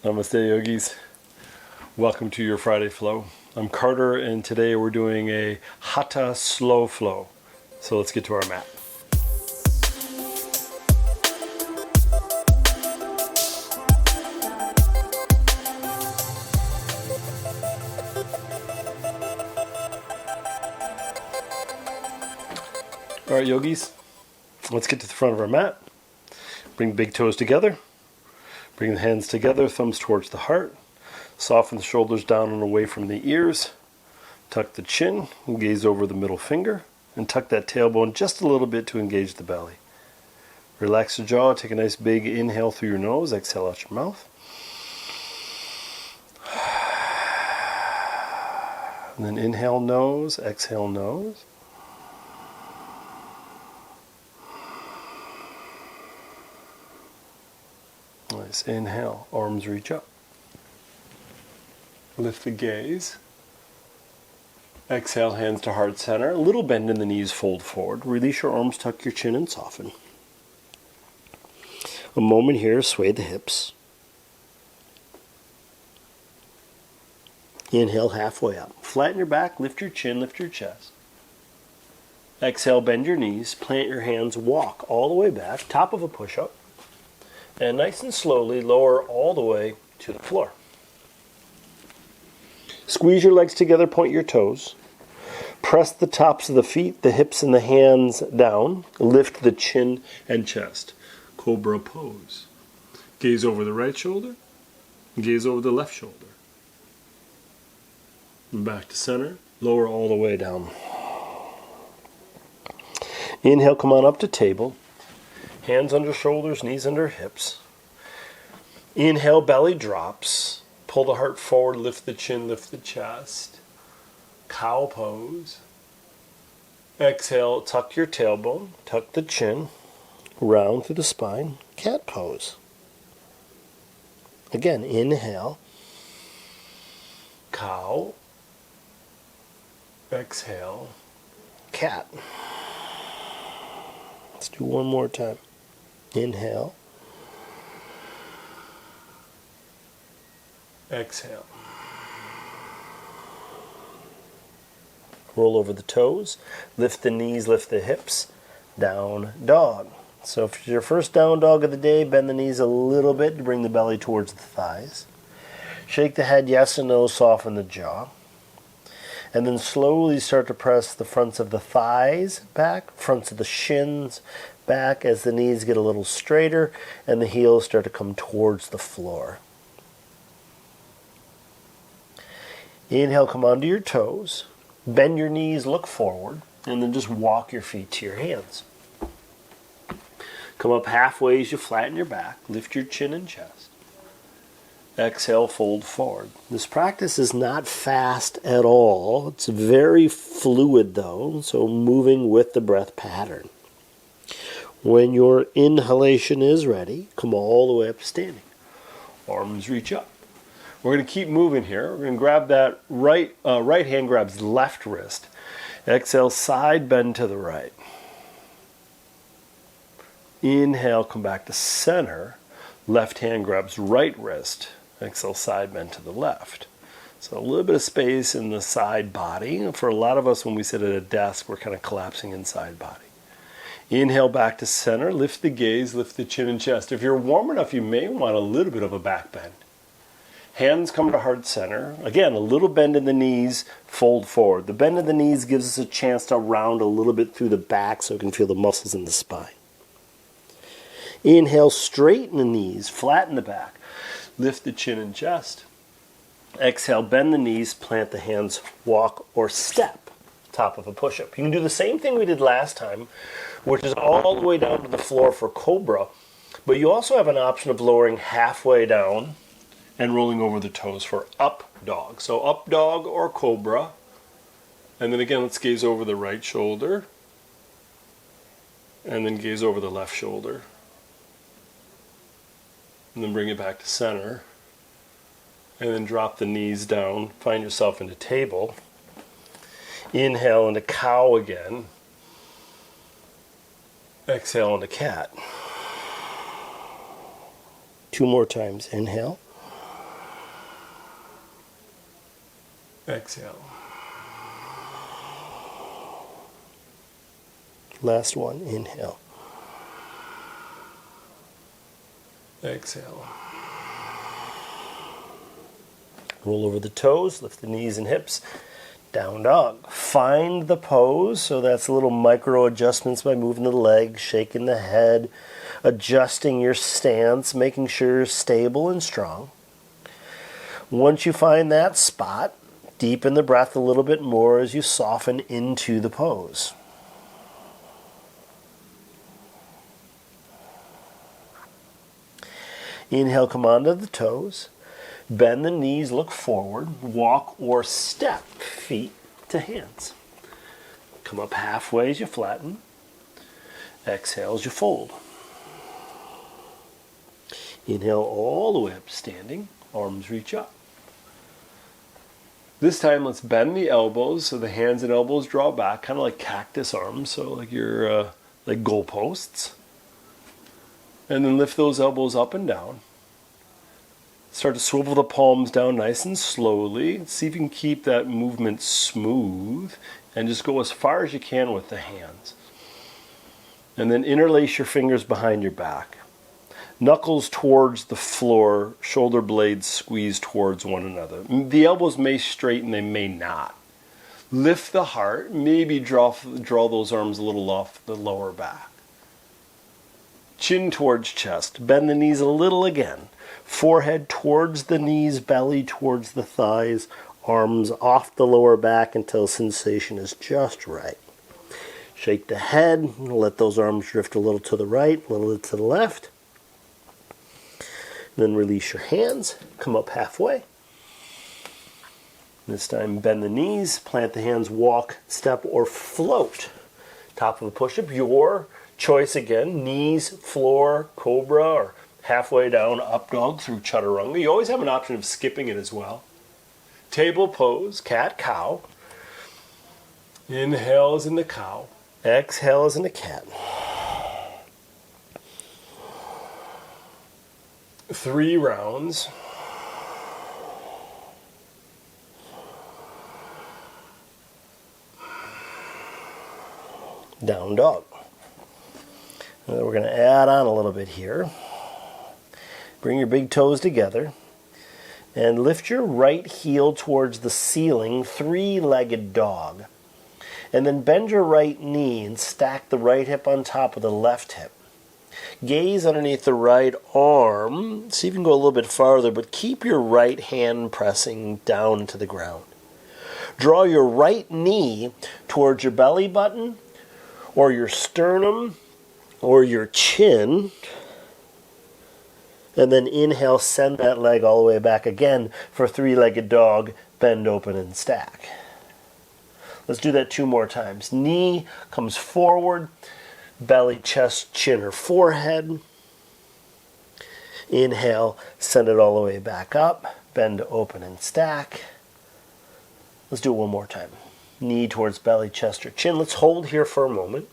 Namaste, yogis. Welcome to your Friday flow. I'm Carter, and today we're doing a hatha slow flow. So let's get to our mat. All right, yogis, let's get to the front of our mat. Bring big toes together. Bring the hands together, thumbs towards the heart. Soften the shoulders down and away from the ears. Tuck the chin, gaze over the middle finger, and tuck that tailbone just a little bit to engage the belly. Relax the jaw, take a nice big inhale through your nose, exhale out your mouth. And then inhale nose, exhale nose. Nice. Inhale, arms reach up. Lift the gaze. Exhale, hands to heart center. A little bend in the knees, fold forward. Release your arms, tuck your chin, and soften. A moment here, sway the hips. Inhale, halfway up. Flatten your back, lift your chin, lift your chest. Exhale, bend your knees, plant your hands, walk all the way back, top of a push-up. And nice and slowly lower all the way to the floor. Squeeze your legs together, point your toes. Press the tops of the feet, the hips, and the hands down. Lift the chin and chest. Cobra Pose. Gaze over the right shoulder. Gaze over the left shoulder. And back to center. Lower all the way down. Inhale, come on up to table. Hands under shoulders, knees under hips. Inhale, belly drops. Pull the heart forward, lift the chin, lift the chest. Cow pose. Exhale, tuck your tailbone, tuck the chin, round through the spine. Cat pose. Again, inhale. Cow. Exhale. Cat. Let's do one more time. Inhale. Exhale. Roll over the toes. Lift the knees, lift the hips. Down dog. So if it's your first down dog of the day, bend the knees a little bit to bring the belly towards the thighs. Shake the head yes and no, soften the jaw. And then slowly start to press the fronts of the thighs back, fronts of the shins back as the knees get a little straighter and the heels start to come towards the floor. Inhale, come onto your toes. Bend your knees, look forward, and then just walk your feet to your hands. Come up halfway as you flatten your back. Lift your chin and chest. Exhale, fold forward. This practice is not fast at all. It's very fluid though, so moving with the breath pattern. When your inhalation is ready, come all the way up to standing. Arms reach up. We're going to keep moving here. We're going to grab that right hand grabs left wrist. Exhale, side bend to the right. Inhale, come back to center. Left hand grabs right wrist. Exhale, side bend to the left. So a little bit of space in the side body. For a lot of us, when we sit at a desk, we're kind of collapsing in side body. Inhale, back to center. Lift the gaze, lift the chin and chest. If you're warm enough, you may want a little bit of a back bend. Hands come to heart center. Again, a little bend in the knees, fold forward. The bend in the knees gives us a chance to round a little bit through the back so we can feel the muscles in the spine. Inhale, straighten the knees, flatten the back. Lift the chin and chest. Exhale, bend the knees, plant the hands, walk or step, top of a push-up. You can do the same thing we did last time, which is all the way down to the floor for Cobra, but you also have an option of lowering halfway down and rolling over the toes for up dog. So up dog or Cobra. And then again, let's gaze over the right shoulder. And then gaze over the left shoulder. And then bring it back to center. And then drop the knees down. Find yourself into table. Inhale into cow again. Exhale into cat. 2 more times. Inhale. Exhale. Last one, inhale. Exhale. Roll over the toes, lift the knees and hips. Down dog. Find the pose, so that's a little micro adjustments by moving the legs, shaking the head, adjusting your stance, making sure you're stable and strong. Once you find that spot, deepen the breath a little bit more as you soften into the pose. Inhale, come onto the toes. Bend the knees, look forward, walk or step feet to hands. Come up halfway as you flatten. Exhale as you fold. Inhale all the way up standing, arms reach up. This time let's bend the elbows so the hands and elbows draw back, kind of like cactus arms, so like your like goalposts. And then lift those elbows up and down. Start to swivel the palms down nice and slowly. See if you can keep that movement smooth and just go as far as you can with the hands. And then interlace your fingers behind your back. Knuckles towards the floor, shoulder blades squeeze towards one another. The elbows may straighten, they may not. Lift the heart, maybe draw those arms a little off the lower back. Chin towards chest, bend the knees a little again. Forehead towards the knees, belly towards the thighs, arms off the lower back until sensation is just right. Shake the head, let those arms drift a little to the right, a little to the left. Then release your hands, come up halfway. This time bend the knees, plant the hands, walk, step, or float. Top of the push-up, your choice again, knees, floor, cobra, or halfway down, up dog through chaturanga. You always have an option of skipping it as well. Table pose, cat, cow. Inhale is in the cow. Exhale is in the cat. 3 rounds. Down dog. And then we're going to add on a little bit here. Bring your big toes together and lift your right heel towards the ceiling, 3-legged dog. And then bend your right knee and stack the right hip on top of the left hip. Gaze underneath the right arm. See if you can go a little bit farther, but keep your right hand pressing down to the ground. Draw your right knee towards your belly button or your sternum or your chin. And then inhale, send that leg all the way back again for 3-legged dog, bend, open, and stack. Let's do that 2 more times. Knee comes forward, belly, chest, chin, or forehead. Inhale, send it all the way back up, bend, open, and stack. Let's do it 1 more time. Knee towards belly, chest, or chin. Let's hold here for a moment.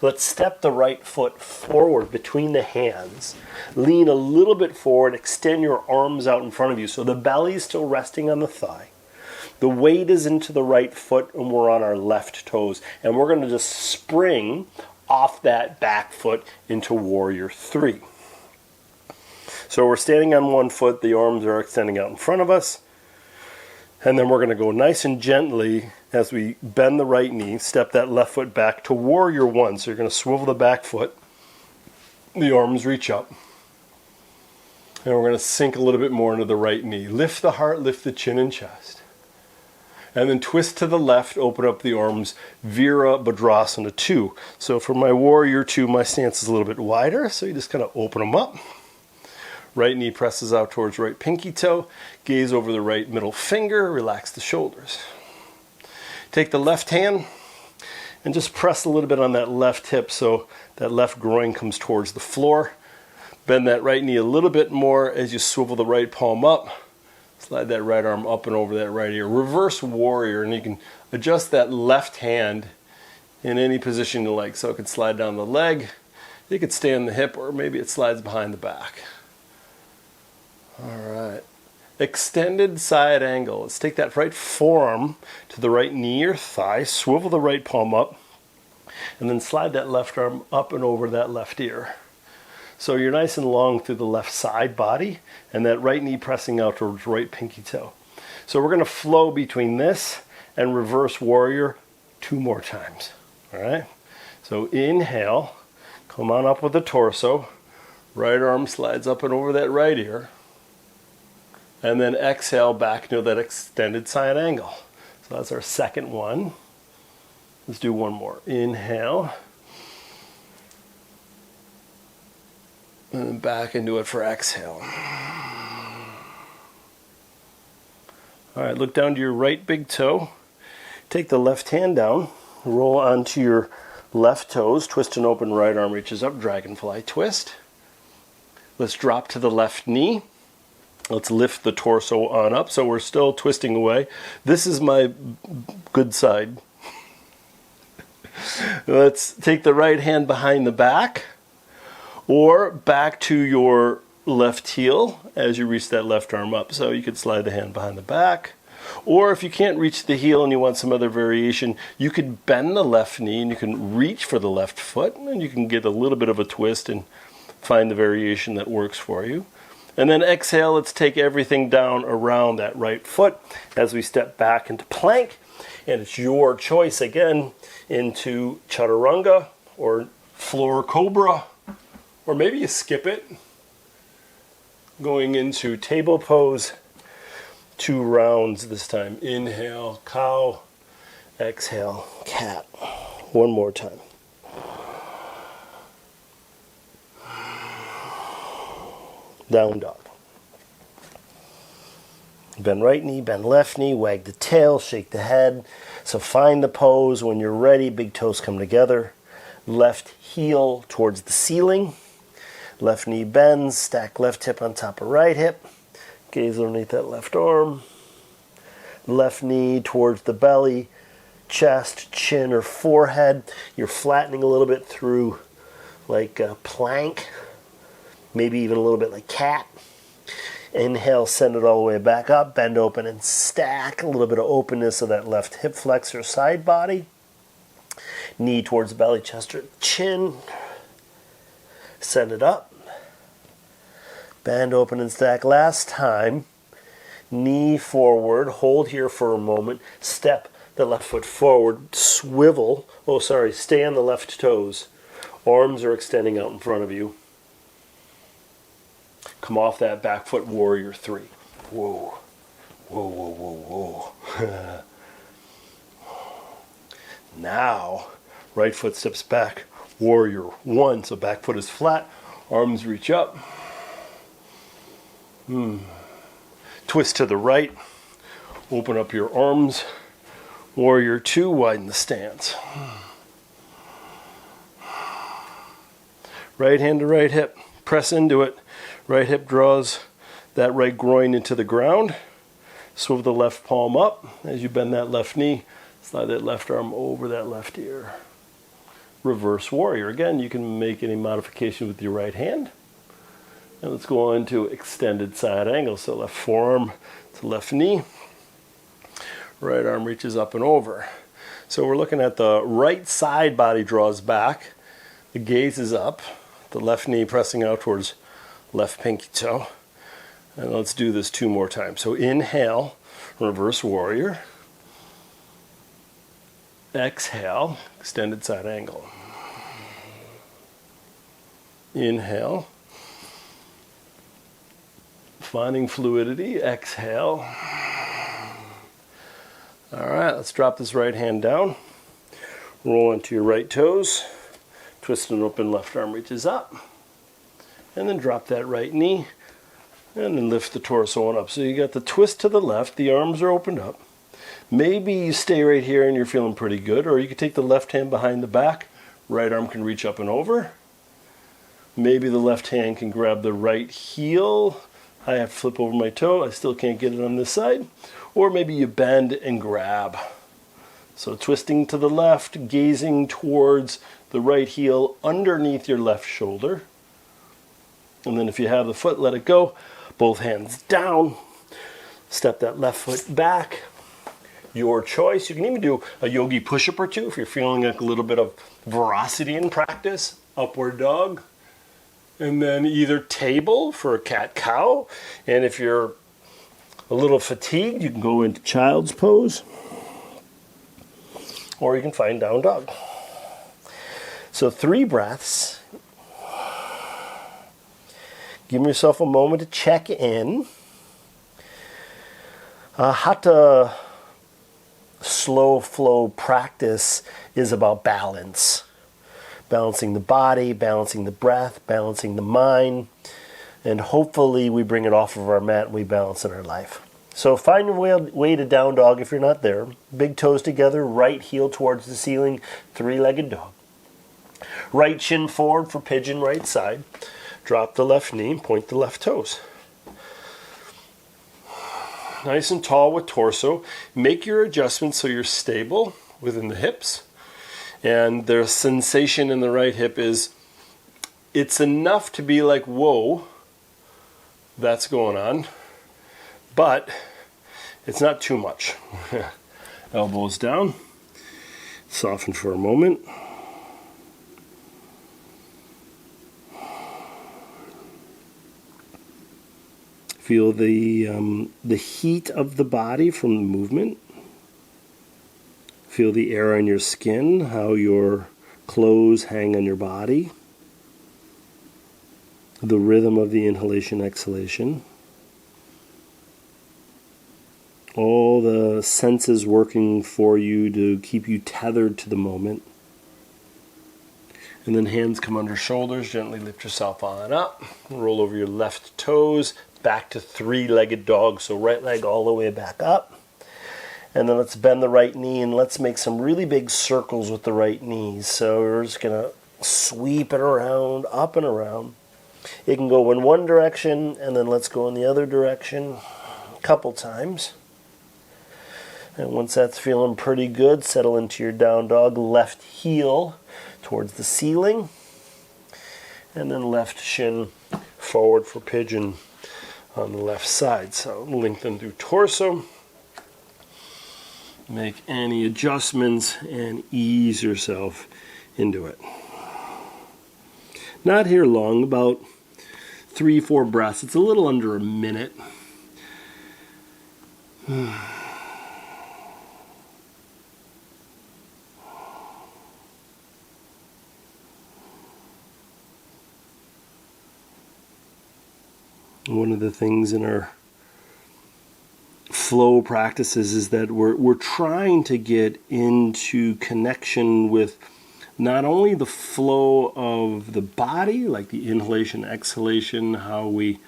Let's step the right foot forward between the hands. Lean a little bit forward, extend your arms out in front of you so the belly is still resting on the thigh. The weight is into the right foot and we're on our left toes. And we're going to just spring off that back foot into Warrior 3. So we're standing on one foot, the arms are extending out in front of us. And then we're going to go nice and gently as we bend the right knee, step that left foot back to Warrior 1. So you're going to swivel the back foot, the arms reach up. And we're going to sink a little bit more into the right knee. Lift the heart, lift the chin and chest. And then twist to the left, open up the arms, Virabhadrasana 2. So for my Warrior 2, my stance is a little bit wider, so you just kind of open them up. Right knee presses out towards right pinky toe. Gaze over the right middle finger. Relax the shoulders. Take the left hand and just press a little bit on that left hip so that left groin comes towards the floor. Bend that right knee a little bit more as you swivel the right palm up. Slide that right arm up and over that right ear. Reverse warrior, and you can adjust that left hand in any position you like. So it could slide down the leg, it could stay on the hip, or maybe it slides behind the back. All right. extended side angle. Let's take that right forearm to the right knee or thigh, swivel the right palm up, and then slide that left arm up and over that left ear. So you're nice and long through the left side body, and that right knee pressing out towards right pinky toe. So we're going to flow between this and reverse warrior 2 more times. All right? So inhale, come on up with the torso, right arm slides up and over that right ear, and then exhale back into that extended side angle. So that's our second one. Let's do one more. Inhale, and then back and do it for exhale. All right, look down to your right big toe. Take the left hand down, roll onto your left toes, twist and open, right arm reaches up, Dragonfly Twist. Let's drop to the left knee. Let's lift the torso on up, so we're still twisting away. This is my good side. Let's take the right hand behind the back, or back to your left heel as you reach that left arm up. So you could slide the hand behind the back, or if you can't reach the heel and you want some other variation, you could bend the left knee and you can reach for the left foot, and you can get a little bit of a twist and find the variation that works for you. And then exhale, let's take everything down around that right foot as we step back into plank. And it's your choice again into chaturanga or floor cobra, or maybe you skip it, going into table pose, 2 rounds this time. Inhale, cow, exhale, cat. One more time. Down dog. Bend right knee, bend left knee, wag the tail, shake the head. So find the pose. When you're ready, big toes come together. Left heel towards the ceiling. Left knee bends, stack left hip on top of right hip. Gaze underneath that left arm. Left knee towards the belly, chest, chin, or forehead. You're flattening a little bit through like a plank. Maybe even a little bit like cat. Inhale, send it all the way back up, bend open and stack. A little bit of openness of that left hip flexor side body. Knee towards the belly, chest, or chin. Send it up. Bend open and stack. Last time, knee forward, hold here for a moment, step the left foot forward, swivel, stay on the left toes. Arms are extending out in front of you. Come off that back foot, warrior 3. Whoa, whoa, whoa, whoa, whoa. Now, right foot steps back, warrior 1. So back foot is flat, arms reach up. Twist to the right, open up your arms. Warrior 2, widen the stance. Right hand to right hip, press into it. Right hip draws that right groin into the ground. Swivel the left palm up. As you bend that left knee, slide that left arm over that left ear. Reverse warrior. Again, you can make any modification with your right hand. And let's go on to extended side angle. So left forearm to left knee. Right arm reaches up and over. So we're looking at the right side body draws back. The gaze is up. The left knee pressing out towards left pinky toe. And let's do this 2 more times. So inhale, reverse warrior. Exhale, extended side angle. Inhale. Finding fluidity, exhale. All right, let's drop this right hand down. Roll into your right toes. Twist and open, left arm reaches up. And then drop that right knee. And then lift the torso on up. So you got the twist to the left, the arms are opened up. Maybe you stay right here and you're feeling pretty good, or you can take the left hand behind the back, right arm can reach up and over. Maybe the left hand can grab the right heel. I have to flip over my toe, I still can't get it on this side. Or maybe you bend and grab. So twisting to the left, gazing towards the right heel underneath your left shoulder. And then if you have the foot, let it go. Both hands down. Step that left foot back. Your choice. You can even do a yogi push-up or two if you're feeling like a little bit of veracity in practice. Upward dog. And then either table for a cat-cow. And if you're a little fatigued, you can go into child's pose. Or you can find down dog. So 3 breaths. Give yourself a moment to check in. Hatha slow flow practice is about balance. Balancing the body, balancing the breath, balancing the mind, and hopefully we bring it off of our mat and we balance in our life. So find your way to down dog if you're not there. Big toes together, right heel towards the ceiling, 3-legged dog. Right shin forward for pigeon right side. Drop the left knee, point the left toes. Nice and tall with torso. Make your adjustments so you're stable within the hips. And the sensation in the right hip is, it's enough to be like, whoa, that's going on. But it's not too much. Elbows down. Soften for a moment. Feel the heat of the body from the movement. Feel the air on your skin, how your clothes hang on your body. The rhythm of the inhalation, exhalation. All the senses working for you to keep you tethered to the moment. And then hands come under shoulders, gently lift yourself on up. Roll over your left toes, back to 3-legged dog, so right leg all the way back up. And then let's bend the right knee and let's make some really big circles with the right knees. So we're just going to sweep it around, up and around. It can go in one direction and then let's go in the other direction a couple times. And once that's feeling pretty good, settle into your down dog, left heel towards the ceiling. And then left shin forward for pigeon on the left side. So lengthen through torso. Make any adjustments and ease yourself into it. Not here long, about 3-4 breaths. It's a little under a minute. One of the things in our flow practices is that we're trying to get into connection with not only the flow of the body, like the inhalation, exhalation, how we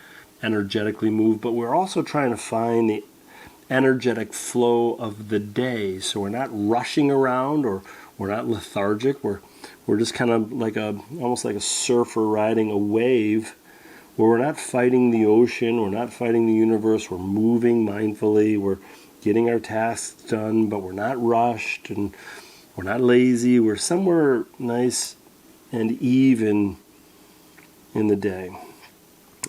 energetically move, but we're also trying to find the energetic flow of the day. So we're not rushing around or we're not lethargic. We're just kind of like almost like a surfer riding a wave, where we're not fighting the ocean, we're not fighting the universe, we're moving mindfully, we're getting our tasks done, but we're not rushed and we're not lazy. We're somewhere nice and even in the day.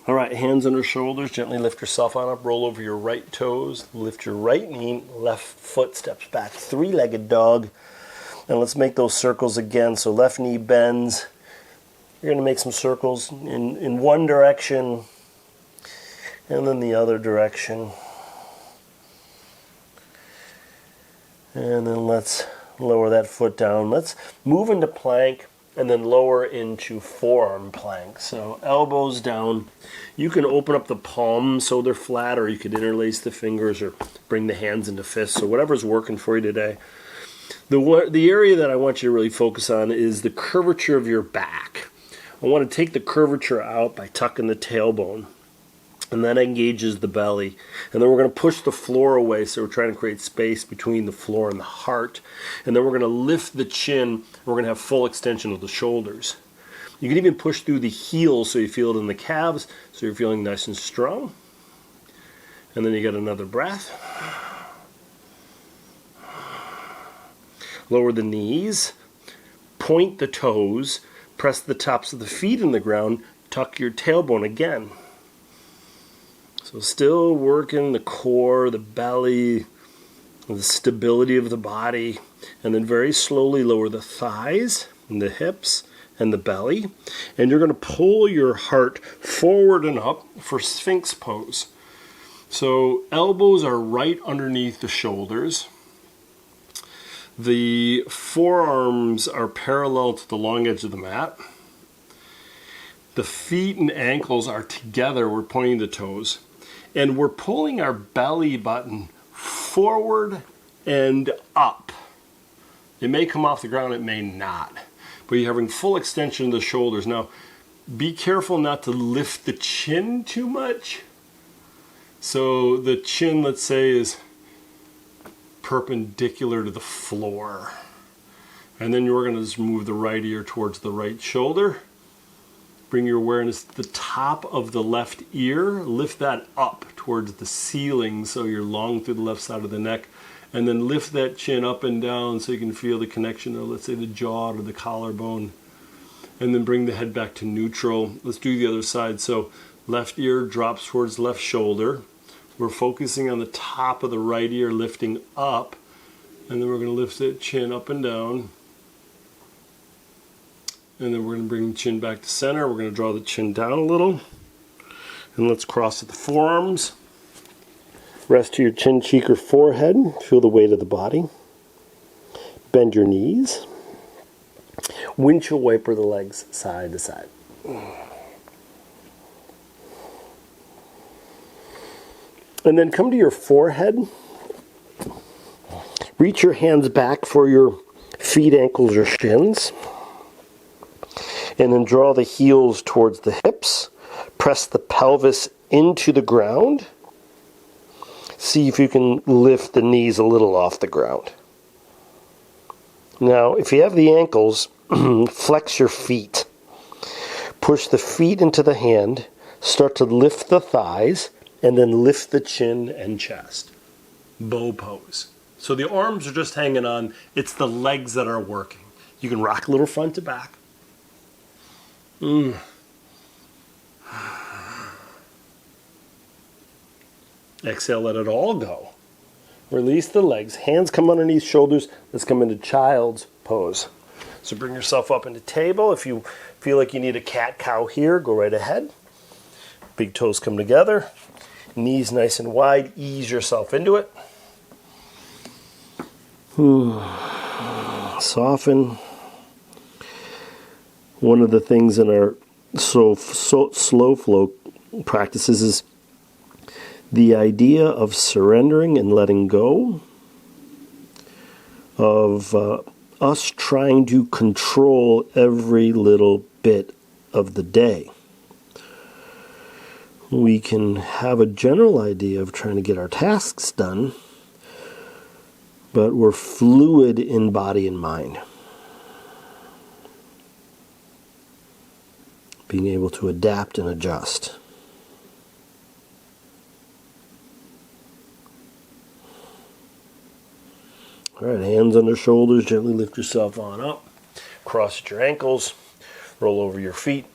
All right, hands under shoulders, gently lift yourself on up, roll over your right toes, lift your right knee, left foot steps back, 3-legged dog. And let's make those circles again. So left knee bends. You're going to make some circles in one direction and then the other direction. And then let's lower that foot down. Let's move into plank and then lower into forearm plank. So elbows down. You can open up the palms so they're flat, or you could interlace the fingers or bring the hands into fists. So whatever's working for you today. The area that I want you to really focus on is the curvature of your back. I want to take the curvature out by tucking the tailbone, and that engages the belly. And then we're going to push the floor away, so we're trying to create space between the floor and the heart. And then we're going to lift the chin. We're going to have full extension of the shoulders. You can even push through the heels so you feel it in the calves, so you're feeling nice and strong. And then you get another breath. Lower the knees, point the toes, press the tops of the feet in the ground, tuck your tailbone again. So So still working the core, the belly, the stability of the body, and then very slowly lower the thighs and the hips and the belly. And you're going to pull your heart forward and up for Sphinx Pose. So elbows are right underneath the shoulders. The forearms are parallel to the long edge of the mat. The feet and ankles are together. We're pointing the toes. And we're pulling our belly button forward and up. It may come off the ground, it may not. But you're having full extension of the shoulders. Now, be careful not to lift the chin too much. So the chin, let's say, is perpendicular to the floor. And then you're going to just move the right ear towards the right shoulder. Bring your awareness to the top of the left ear. Lift that up towards the ceiling so you're long through the left side of the neck. And then lift that chin up and down so you can feel the connection of, let's say, the jaw to the collarbone. And then bring the head back to neutral. Let's do the other side. So left ear drops towards left shoulder. We're focusing on the top of the right ear, lifting up. And then we're going to lift that chin up and down. And then we're going to bring the chin back to center. We're going to draw the chin down a little. And let's cross at the forearms. Rest to your chin, cheek, or forehead. Feel the weight of the body. Bend your knees. Windshield wiper the legs side to side. And then come to your forehead. Reach your hands back for your feet, ankles, or shins. And then draw the heels towards the hips. Press the pelvis into the ground. See if you can lift the knees a little off the ground. Now, if you have the ankles, flex your feet. Push the feet into the hand. Start to lift the thighs. And then lift the chin and chest. Bow pose. So the arms are just hanging on. It's the legs that are working. You can rock a little front to back. Exhale, let it all go. Release the legs. Hands come underneath shoulders. Let's come into child's pose. So bring yourself up into table. If you feel like you need a cat-cow here, go right ahead. Big toes come together. Knees nice and wide. Ease yourself into it. Soften. One of the things in our slow flow practices is the idea of surrendering and letting go, of us trying to control every little bit of the day. We can have a general idea of trying to get our tasks done, but we're fluid in body and mind. Being able to adapt and adjust. All right, hands under shoulders, gently lift yourself on up. Cross at your ankles, roll over your feet.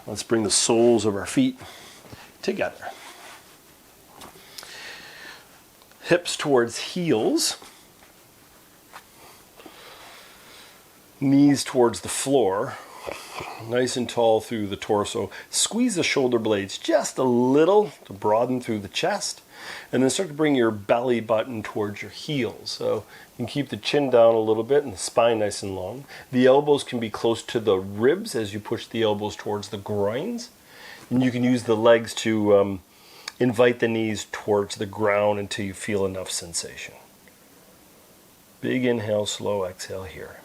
Let's bring the soles of our feet together. Hips towards heels. Knees towards the floor. Nice and tall through the torso. Squeeze the shoulder blades just a little to broaden through the chest. And then start to bring your belly button towards your heels. So you can keep the chin down a little bit and the spine nice and long. The elbows can be close to the ribs as you push the elbows towards the groins. And you can use the legs to invite the knees towards the ground until you feel enough sensation. Big inhale, slow exhale here.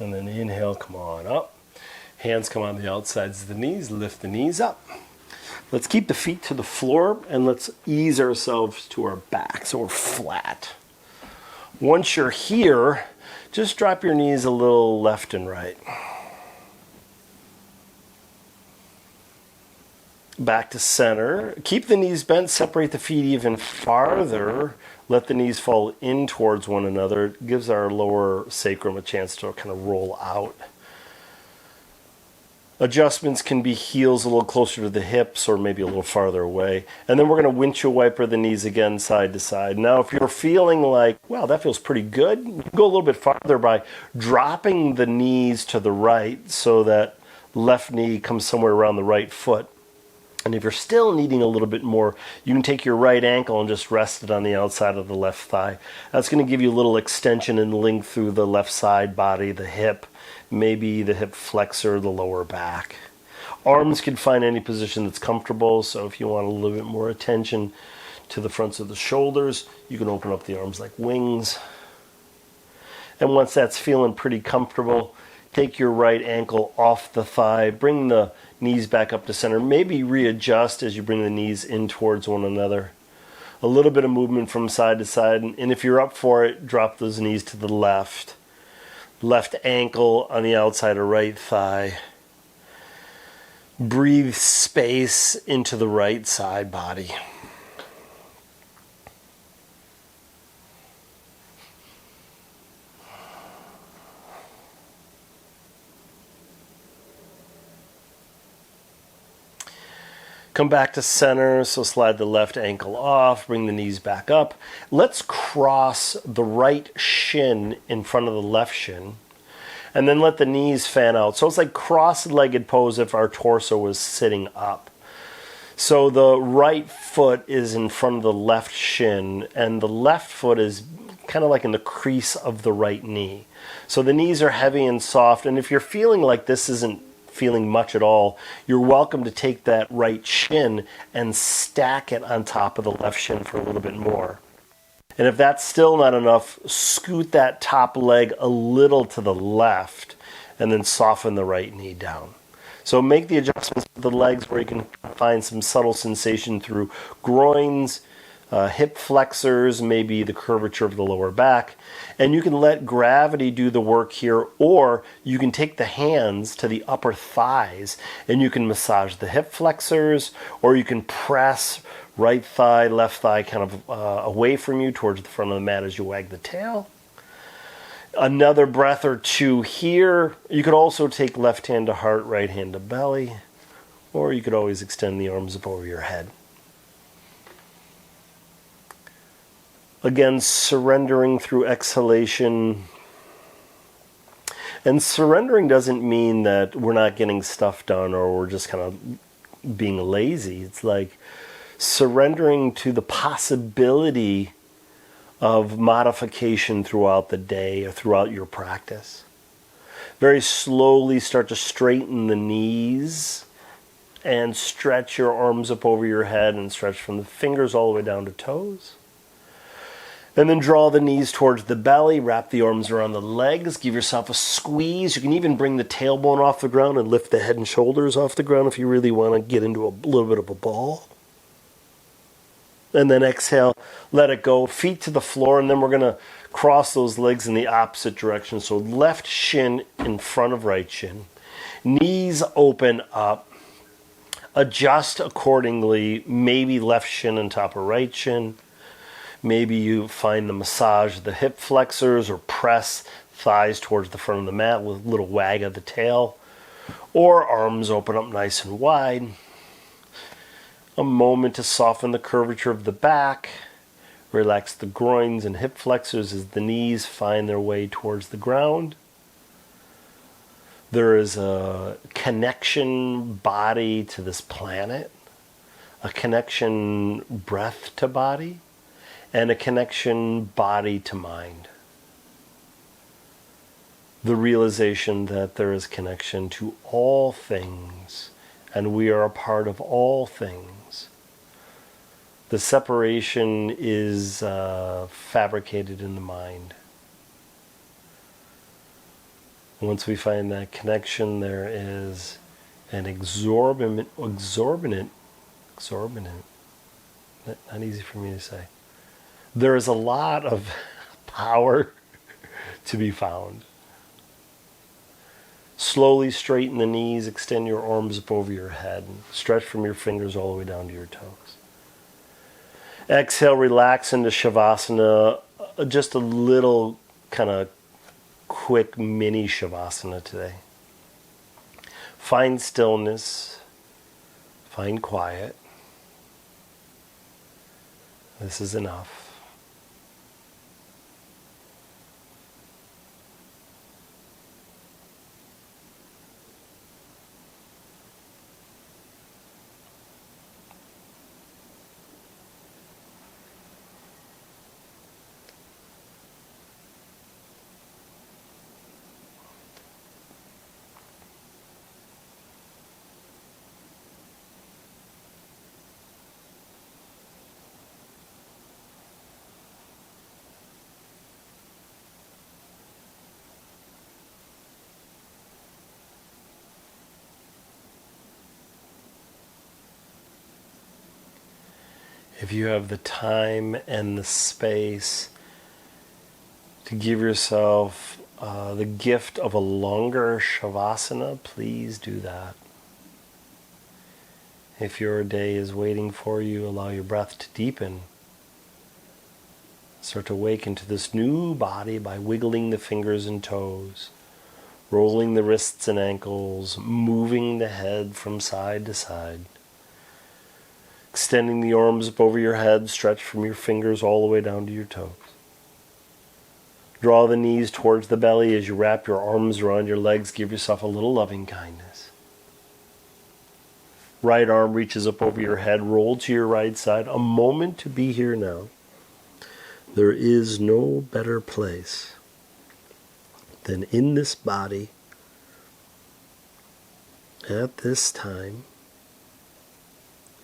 And then inhale, come on up. Hands come on the outsides of the knees, lift the knees up. Let's keep the feet to the floor and let's ease ourselves to our back so we're flat. Once you're here, just drop your knees a little left and right. Back to center. Keep the knees bent, separate the feet even farther. Let the knees fall in towards one another. It gives our lower sacrum a chance to kind of roll out. Adjustments can be heels a little closer to the hips or maybe a little farther away. And then we're going to windshield wiper the knees again side to side. Now, if you're feeling like, wow, that feels pretty good, you can go a little bit farther by dropping the knees to the right so that left knee comes somewhere around the right foot. And if you're still needing a little bit more, you can take your right ankle and just rest it on the outside of the left thigh. That's going to give you a little extension and length through the left side body, the hip, maybe the hip flexor, the lower back. Arms can find any position that's comfortable, so if you want a little bit more attention to the fronts of the shoulders, you can open up the arms like wings. And once that's feeling pretty comfortable, take your right ankle off the thigh, bring the knees back up to center, maybe readjust as you bring the knees in towards one another. A little bit of movement from side to side, and if you're up for it, drop those knees to the left. Left ankle on the outside of right thigh. Breathe space into the right side body. Come back to center, so slide the left ankle off, bring the knees back up. Let's cross the right shin in front of the left shin, and then let the knees fan out. So it's like cross-legged pose if our torso was sitting up. So the right foot is in front of the left shin, and the left foot is kind of like in the crease of the right knee. So the knees are heavy and soft, and if you're feeling like this isn't feeling much at all, you're welcome to take that right shin and stack it on top of the left shin for a little bit more. And if that's still not enough, scoot that top leg a little to the left and then soften the right knee down. So make the adjustments to the legs where you can find some subtle sensation through groins, hip flexors, maybe the curvature of the lower back. And you can let gravity do the work here, or you can take the hands to the upper thighs and you can massage the hip flexors, or you can press right thigh, left thigh kind of away from you towards the front of the mat as you wag the tail. Another breath or two here. You could also take left hand to heart, right hand to belly, or you could always extend the arms up over your head. Again, surrendering through exhalation. And surrendering doesn't mean that we're not getting stuff done or we're just kind of being lazy. It's like surrendering to the possibility of modification throughout the day or throughout your practice. Very slowly start to straighten the knees and stretch your arms up over your head and stretch from the fingers all the way down to toes. And then draw the knees towards the belly, wrap the arms around the legs, give yourself a squeeze. You can even bring the tailbone off the ground and lift the head and shoulders off the ground if you really want to get into a little bit of a ball. And then exhale, let it go, feet to the floor, and then we're going to cross those legs in the opposite direction. So left shin in front of right shin. Knees open up. Adjust accordingly, maybe left shin on top of right shin. Maybe you find the massage the hip flexors or press thighs towards the front of the mat with a little wag of the tail. Or arms open up nice and wide. A moment to soften the curvature of the back. Relax the groins and hip flexors as the knees find their way towards the ground. There is a connection body to this planet, a connection breath to body, and a connection body to mind. The realization that there is connection to all things, and we are a part of all things. The separation is fabricated in the mind. Once we find that connection, there is an exorbitant, not easy for me to say. There is a lot of power to be found. Slowly straighten the knees, extend your arms up over your head, and stretch from your fingers all the way down to your toes. Exhale, relax into Shavasana, just a little kind of quick mini Shavasana today. Find stillness. Find quiet. This is enough. If you have the time and the space to give yourself the gift of a longer shavasana, please do that. If your day is waiting for you, allow your breath to deepen. Start to awaken to this new body by wiggling the fingers and toes, rolling the wrists and ankles, moving the head from side to side. Extending the arms up over your head, stretch from your fingers all the way down to your toes. Draw the knees towards the belly as you wrap your arms around your legs. Give yourself a little loving kindness. Right arm reaches up over your head, roll to your right side. A moment to be here now. There is no better place than in this body at this time,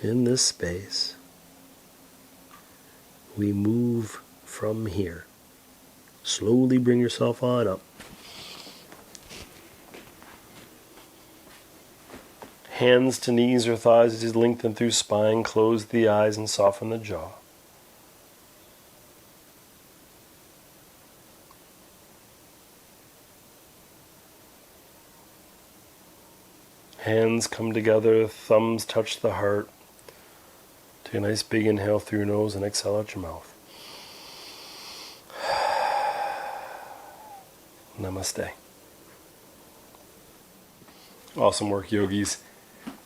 in this space. We move from here. Slowly bring yourself on up. Hands to knees or thighs as you lengthen through spine. Close the eyes and soften the jaw. Hands come together, thumbs touch the heart. Take a nice big inhale through your nose and exhale out your mouth. Namaste. Awesome work, yogis.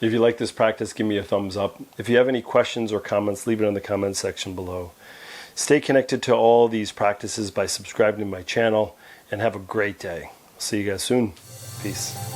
If you like this practice, give me a thumbs up. If you have any questions or comments, leave it in the comments section below. Stay connected to all these practices by subscribing to my channel, and have a great day. See you guys soon. Peace.